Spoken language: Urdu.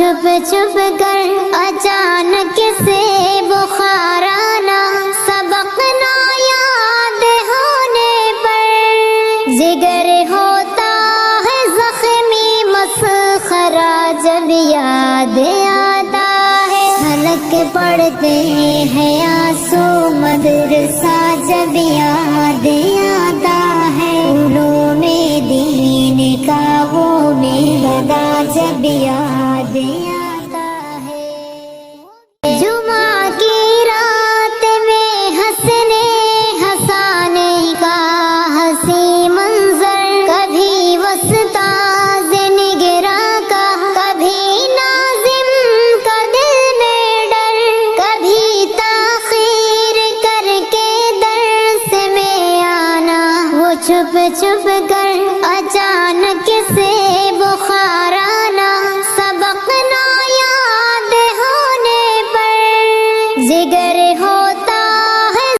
چھپ چھپ کر اچانک سے بخار آنا، سبق نہ یاد ہونے پر جگر ہوتا ہے زخمی، مسخرہ جب یاد آتا ہے، حلق پڑھتے ہیں آنسو، مدرسہ جب یاد آتا ہے، علوم دین کا وہ میدہ جب یاد آتا ہے۔ جمعہ کی رات میں ہنسنے ہنسانے کا ہنسی منظر، کبھی وسطاذ نگراں کا، کبھی ناظم کا دل میں ڈر، کبھی تاخیر کر کے درس میں آنا، وہ چھپ چھپ کر اچانک